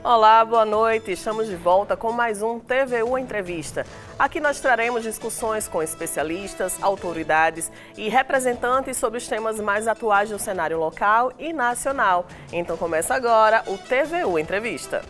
Olá, boa noite. Estamos de volta com mais um TVU Entrevista. Aqui nós traremos discussões com especialistas, autoridades e representantes sobre os temas mais atuais do cenário local e nacional. Então começa agora o TVU Entrevista.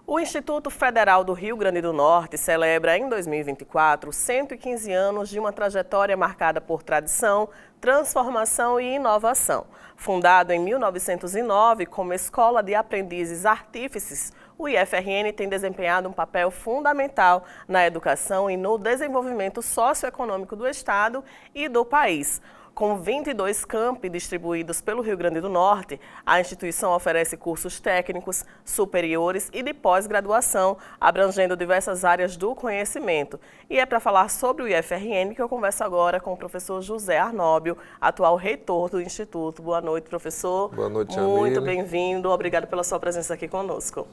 O Instituto Federal do Rio Grande do Norte celebra em 2024 115 anos de uma trajetória marcada por tradição, transformação e inovação. Fundado em 1909 como Escola de Aprendizes Artífices, o IFRN tem desempenhado um papel fundamental na educação e no desenvolvimento socioeconômico do Estado e do país. Com 22 campi distribuídos pelo Rio Grande do Norte, a instituição oferece cursos técnicos, superiores e de pós-graduação, abrangendo diversas áreas do conhecimento. E é para falar sobre o IFRN que eu converso agora com o professor José Arnóbio, atual reitor do Instituto. Boa noite, professor. Boa noite, muito bem-vindo. Obrigado pela sua presença aqui conosco.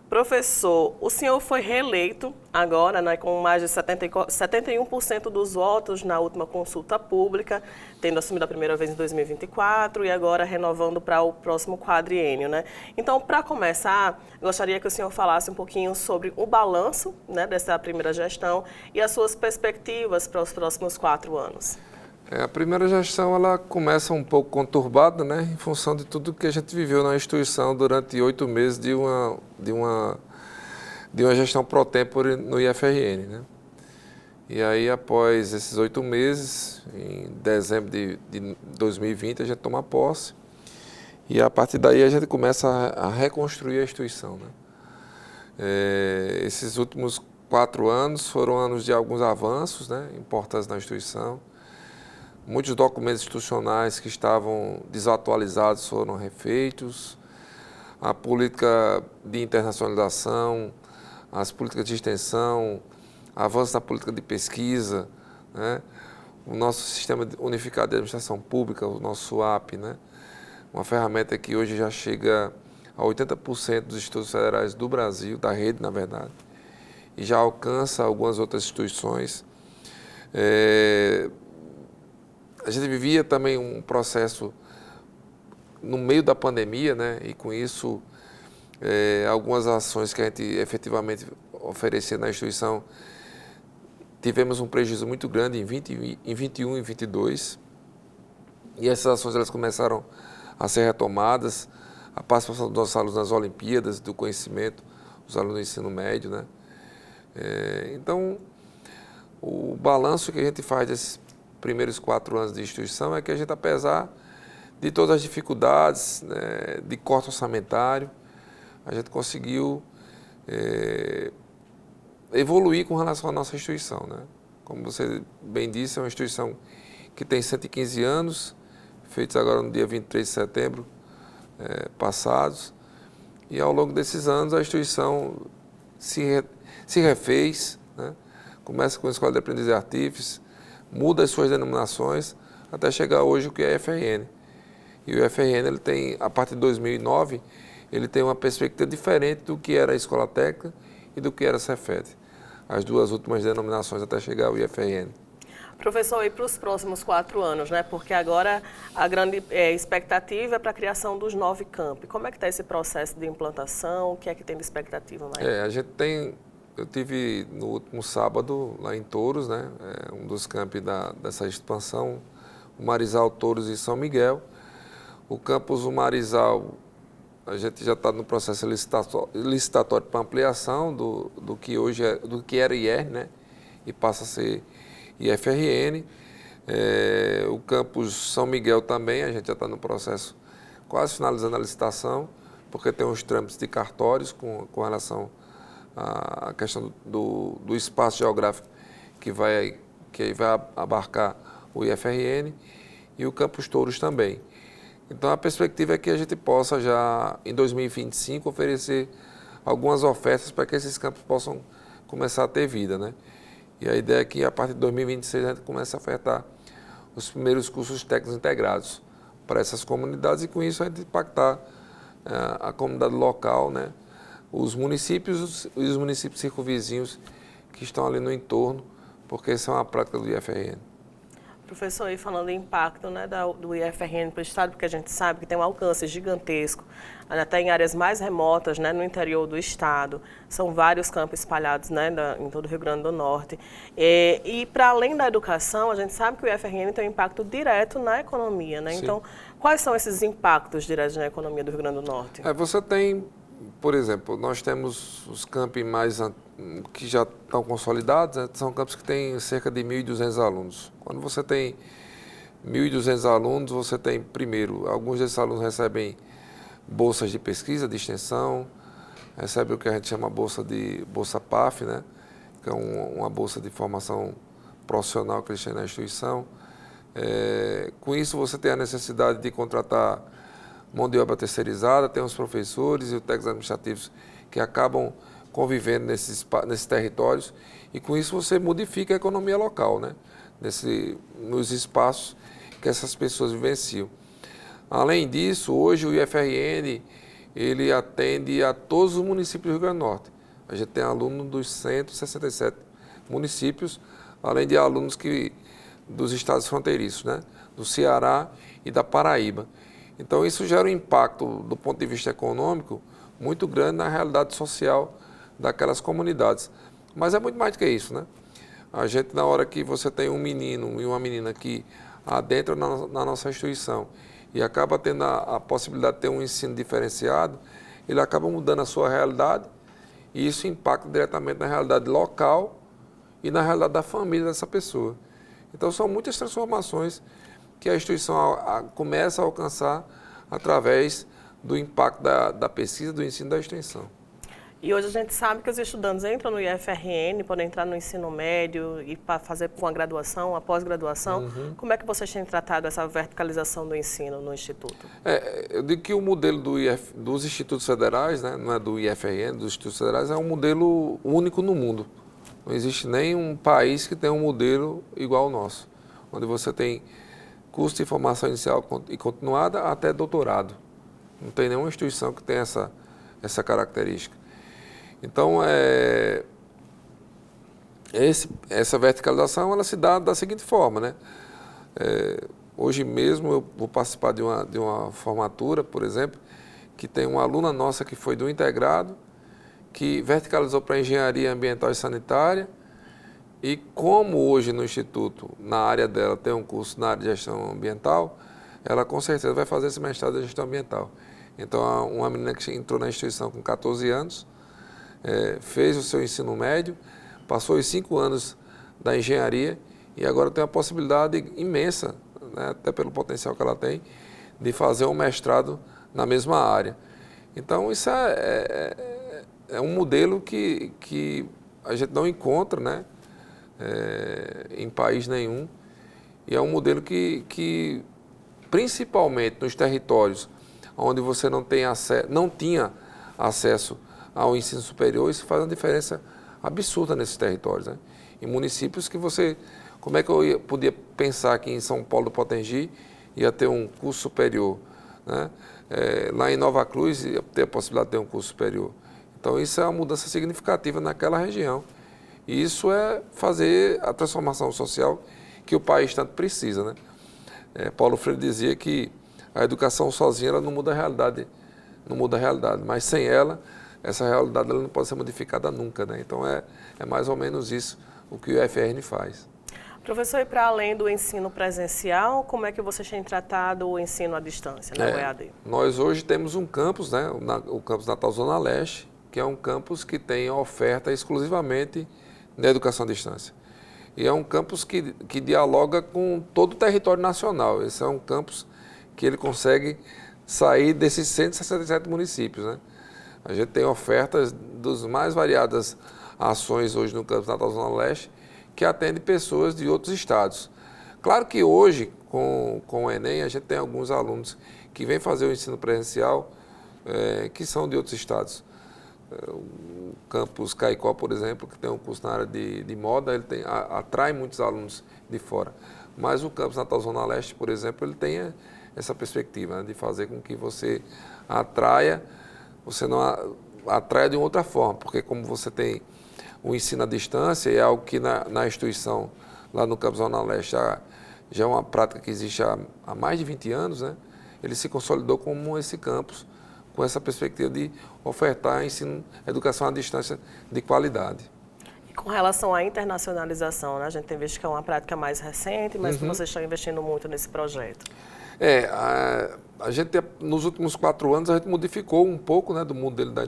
Professor, o senhor foi reeleito agora, né, com mais de 71% dos votos na última consulta pública, tendo assumido a primeira vez em 2024 e agora renovando para o próximo quadriênio, né? Então, para começar, gostaria que o senhor falasse um pouquinho sobre o balanço, né, dessa primeira gestão e as suas perspectivas para os próximos 4 anos. A primeira gestão ela começa um pouco conturbada, né, em função de tudo que a gente viveu na instituição durante 8 meses de uma gestão pro tempore no IFRN, né? E aí, após esses 8 meses, em dezembro de 2020, a gente toma posse e a partir daí a gente começa a reconstruir a instituição, né? Esses últimos 4 anos foram anos de alguns avanços, né, importantes na instituição. Muitos documentos institucionais que estavam desatualizados foram refeitos, a política de internacionalização, as políticas de extensão, avanço na política de pesquisa, né? O nosso sistema unificado de administração pública, o nosso SUAP, né? Uma ferramenta que hoje já chega a 80% dos institutos federais do Brasil, da rede, na verdade, e já alcança algumas outras instituições. A gente vivia também um processo no meio da pandemia, né? E com isso, algumas ações que a gente efetivamente oferecia na instituição, tivemos um prejuízo muito grande em 21 e 22. E essas ações elas começaram a ser retomadas, a participação dos nossos alunos nas Olimpíadas do Conhecimento, os alunos do ensino médio, né? Então, o balanço que a gente faz desses primeiros 4 anos de instituição é que a gente, apesar de todas as dificuldades, né, de corte orçamentário, a gente conseguiu evoluir com relação à nossa instituição, né? Como você bem disse, é uma instituição que tem 115 anos, feitos agora no dia 23 de setembro passados, e ao longo desses anos a instituição se refez, né? Começa com a Escola de Aprendizes Artífices, muda as suas denominações até chegar hoje o que é a IFRN. E o IFRN, ele tem, a partir de 2009, ele tem uma perspectiva diferente do que era a Escola Técnica e do que era a Cefet. As duas últimas denominações até chegar ao IFRN. Professor, e para os próximos 4 anos, né? Porque agora a grande expectativa é para a criação dos 9 campi. Como é que está esse processo de implantação? O que é que tem de expectativa mais? A gente tem... Eu tive no último sábado lá em Touros, né, um dos campi dessa expansão, o Marizal, Touros e São Miguel. O campus do Marizal, a gente já está no processo licitatório para ampliação do que hoje do que era IR, né, e passa a ser IFRN. O campus São Miguel também, a gente já está no processo quase finalizando a licitação, porque tem uns trâmites de cartórios com relação a questão do espaço geográfico que vai abarcar o IFRN e o Campus Touros também. Então, a perspectiva é que a gente possa já, em 2025, oferecer algumas ofertas para que esses campos possam começar a ter vida, né? E a ideia é que, a partir de 2026, a gente comece a ofertar os primeiros cursos técnicos integrados para essas comunidades e, com isso, a gente impactar a comunidade local, né? Os municípios e os municípios circunvizinhos que estão ali no entorno, porque essa é uma prática do IFRN. Professor, e falando em impacto, né, do IFRN para o Estado, porque a gente sabe que tem um alcance gigantesco, até em áreas mais remotas, né, no interior do Estado. São vários campos espalhados, né, em todo o Rio Grande do Norte. E para além da educação, a gente sabe que o IFRN tem um impacto direto na economia. Né? Então, quais são esses impactos diretos na economia do Rio Grande do Norte? Você tem, por exemplo, nós temos os campi que já estão consolidados, né? São campos que têm cerca de 1.200 alunos. Quando você tem 1.200 alunos, você tem, primeiro, alguns desses alunos recebem bolsas de pesquisa, de extensão, recebem o que a gente chama bolsa PAF, né? Que é uma bolsa de formação profissional que eles têm na instituição. Com isso, você tem a necessidade de contratar mão de obra terceirizada, tem os professores e os técnicos administrativos que acabam convivendo nesses territórios, e com isso você modifica a economia local, né? Nos espaços que essas pessoas vivenciam. Além disso, hoje o IFRN ele atende a todos os municípios do Rio Grande do Norte. A gente tem alunos dos 167 municípios, além de alunos dos estados fronteiriços, né? Do Ceará e da Paraíba. Então isso gera um impacto do ponto de vista econômico muito grande na realidade social daquelas comunidades. Mas é muito mais do que isso, né? A gente, na hora que você tem um menino e uma menina que adentra na nossa instituição e acaba tendo a possibilidade de ter um ensino diferenciado, ele acaba mudando a sua realidade e isso impacta diretamente na realidade local e na realidade da família dessa pessoa. Então são muitas transformações que a instituição começa a alcançar através do impacto da pesquisa, do ensino e da extensão. E hoje a gente sabe que os estudantes entram no IFRN, podem entrar no ensino médio e para fazer uma graduação, uma pós-graduação. Como é que vocês têm tratado essa verticalização do ensino no Instituto? Eu digo que o modelo dos institutos federais, né, não é do IFRN, dos institutos federais, é um modelo único no mundo. Não existe nenhum país que tenha um modelo igual ao nosso, onde você tem curso de formação inicial e continuada até doutorado. Não tem nenhuma instituição que tenha essa característica. Então, essa verticalização ela se dá da seguinte forma, né? Hoje mesmo eu vou participar de uma formatura, por exemplo, que tem uma aluna nossa que foi do integrado, que verticalizou para engenharia ambiental e sanitária, e como hoje no Instituto, na área dela, tem um curso na área de gestão ambiental, ela com certeza vai fazer esse mestrado de gestão ambiental. Então, uma menina que entrou na instituição com 14 anos, fez o seu ensino médio, passou os 5 anos da engenharia e agora tem a possibilidade imensa, né, até pelo potencial que ela tem, de fazer um mestrado na mesma área. Então, isso é um modelo que a gente não encontra, né, em país nenhum, e é um modelo que principalmente nos territórios onde você não tinha acesso ao ensino superior, isso faz uma diferença absurda nesses territórios, né? Em municípios que como é que eu podia pensar que em São Paulo do Potengi ia ter um curso superior, né? Lá em Nova Cruz ia ter a possibilidade de ter um curso superior. Então isso é uma mudança significativa naquela região. E isso é fazer a transformação social que o país tanto precisa, né? Paulo Freire dizia que a educação sozinha ela não muda a realidade, mas sem ela, essa realidade ela não pode ser modificada nunca, né? Então é mais ou menos isso o que o IFRN faz. Professor, e para além do ensino presencial, como é que vocês têm tratado o ensino à distância, né, o EAD? Nós hoje temos um campus, né, o campus Natal Zona Leste, que é um campus que tem oferta exclusivamente na educação à distância. E é um campus que dialoga com todo o território nacional. Esse é um campus que ele consegue sair desses 167 municípios, né? A gente tem ofertas das mais variadas ações hoje no campus Natal Zona Leste, que atende pessoas de outros estados. Claro que hoje, com o Enem, a gente tem alguns alunos que vêm fazer o ensino presencial, que são de outros estados. O campus Caicó, por exemplo, que tem um curso na área de moda, ele atrai muitos alunos de fora. Mas o campus Natal Zona Leste, por exemplo, ele tem essa perspectiva, né, de fazer com que você não atraia de outra forma, porque como você tem o ensino à distância, é algo que na instituição, lá no campus Zona Leste, já é uma prática que existe há mais de 20 anos, né? Ele se consolidou como esse campus, com essa perspectiva de ofertar educação à distância de qualidade. E com relação à internacionalização, né? A gente tem visto que é uma prática mais recente, mas que vocês estão investindo muito nesse projeto. A gente, nos últimos 4 anos, a gente modificou um pouco, né, do modelo da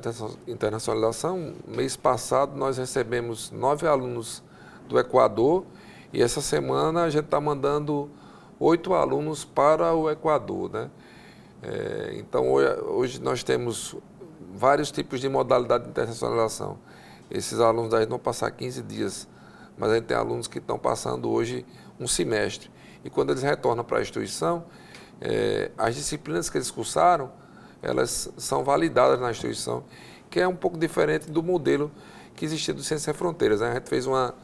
internacionalização. Mês passado, nós recebemos 9 alunos do Equador e essa semana a gente está mandando 8 alunos para o Equador, né? Então, hoje nós temos vários tipos de modalidade de internacionalização. Esses alunos daí vão passar 15 dias, mas a gente tem alunos que estão passando hoje um semestre. E quando eles retornam para a instituição, as disciplinas que eles cursaram, elas são validadas na instituição, que é um pouco diferente do modelo que existia do Ciências Sem Fronteiras, né? A gente fez uma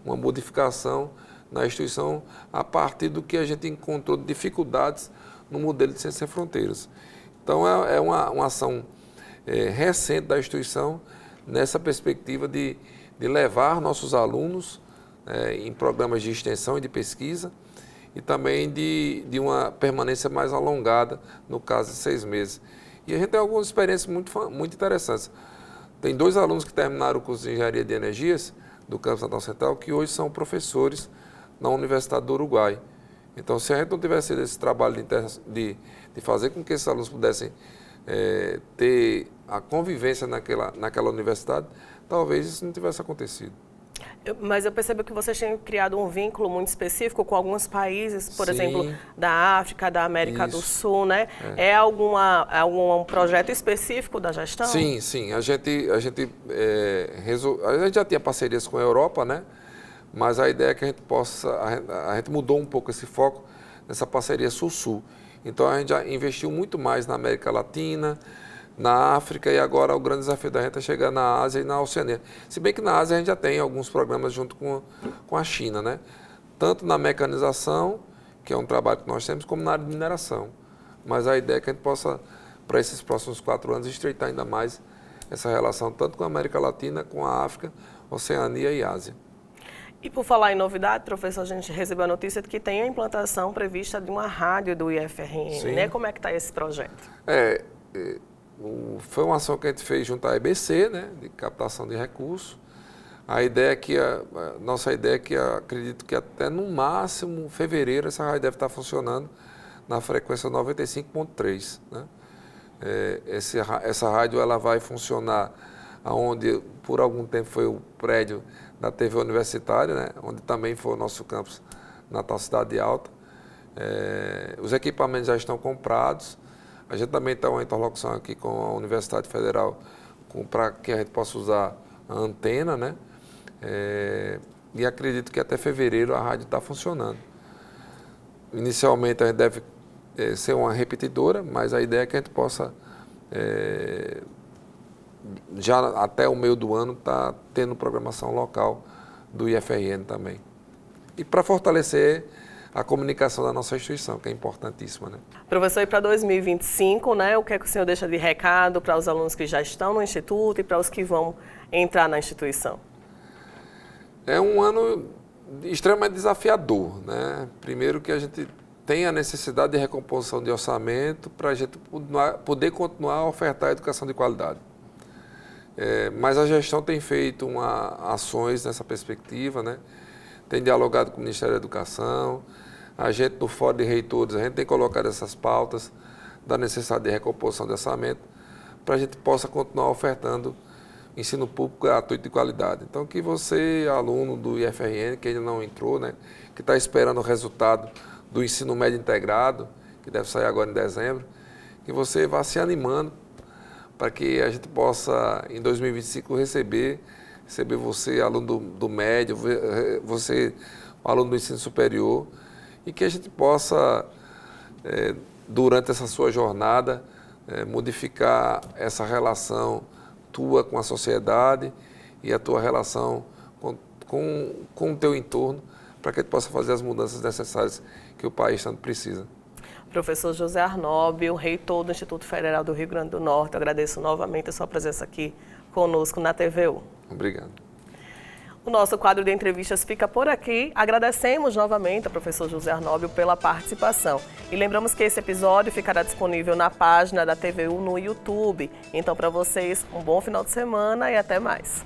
modificação na instituição a partir do que a gente encontrou de dificuldades no modelo de Ciências Sem Fronteiras. Então, é uma ação recente da instituição nessa perspectiva de levar nossos alunos em programas de extensão e de pesquisa e também de uma permanência mais alongada, no caso de 6 meses. E a gente tem algumas experiências muito interessantes. Tem 2 alunos que terminaram o curso de Engenharia de Energias do Campus Natal Central que hoje são professores na Universidade do Uruguai. Então, se a gente não tivesse esse trabalho de fazer com que esses alunos pudessem ter a convivência naquela universidade, talvez isso não tivesse acontecido. Mas eu percebo que vocês têm criado um vínculo muito específico com alguns países, por Sim. exemplo, da África, da América do Isso. Sul, né? É algum projeto específico da gestão? Sim. A gente já tinha parcerias com a Europa, né? Mas a ideia é que a gente mudou um pouco esse foco nessa parceria Sul-Sul. Então a gente já investiu muito mais na América Latina, na África, e agora o grande desafio da gente é chegar na Ásia e na Oceania. Se bem que na Ásia a gente já tem alguns programas junto com a China, né? Tanto na mecanização, que é um trabalho que nós temos, como na área de mineração. Mas a ideia é que a gente possa, para esses próximos 4 anos, estreitar ainda mais essa relação, tanto com a América Latina, com a África, Oceania e Ásia. E por falar em novidade, professor, a gente recebeu a notícia de que tem a implantação prevista de uma rádio do IFRN, Sim. né? Como é que está esse projeto? Foi uma ação que a gente fez junto à EBC, né, de captação de recursos. A ideia é que nossa ideia é que acredito que até no máximo fevereiro essa rádio deve estar funcionando na frequência 95.3, né? Essa rádio ela vai funcionar onde por algum tempo foi o prédio da TV Universitária, né, onde também foi o nosso campus Natal Cidade Alta. Os equipamentos já estão comprados. A gente também está uma interlocução aqui com a Universidade Federal para que a gente possa usar a antena, né? E acredito que até fevereiro a rádio está funcionando. Inicialmente a gente deve ser uma repetidora, mas a ideia é que a gente possa, já até o meio do ano, estar tendo programação local do IFRN também. E para fortalecer a comunicação da nossa instituição, que é importantíssima, né? Professor, e para 2025, né, o que é que o senhor deixa de recado para os alunos que já estão no Instituto e para os que vão entrar na instituição? É um ano extremamente desafiador, né? Primeiro que a gente tem a necessidade de recomposição de orçamento para a gente poder continuar a ofertar educação de qualidade. Mas a gestão tem feito ações nessa perspectiva, né? Tem dialogado com o Ministério da Educação, a gente no Fórum de Reitores, a gente tem colocado essas pautas da necessidade de recomposição de orçamento para a gente possa continuar ofertando ensino público gratuito de qualidade. Então, que você, aluno do IFRN, que ainda não entrou, né, que está esperando o resultado do ensino médio integrado, que deve sair agora em dezembro, que você vá se animando para que a gente possa, em 2025, receber você, aluno do médio, você, aluno do ensino superior, e que a gente possa, durante essa sua jornada, modificar essa relação tua com a sociedade e a tua relação com o teu entorno, para que a gente possa fazer as mudanças necessárias que o país tanto precisa. Professor José Arnóbio, reitor do Instituto Federal do Rio Grande do Norte, eu agradeço novamente a sua presença aqui conosco na TVU. Obrigado. O nosso quadro de entrevistas fica por aqui. Agradecemos novamente ao professor José Arnóbio pela participação. E lembramos que esse episódio ficará disponível na página da TVU no YouTube. Então, para vocês, um bom final de semana e até mais.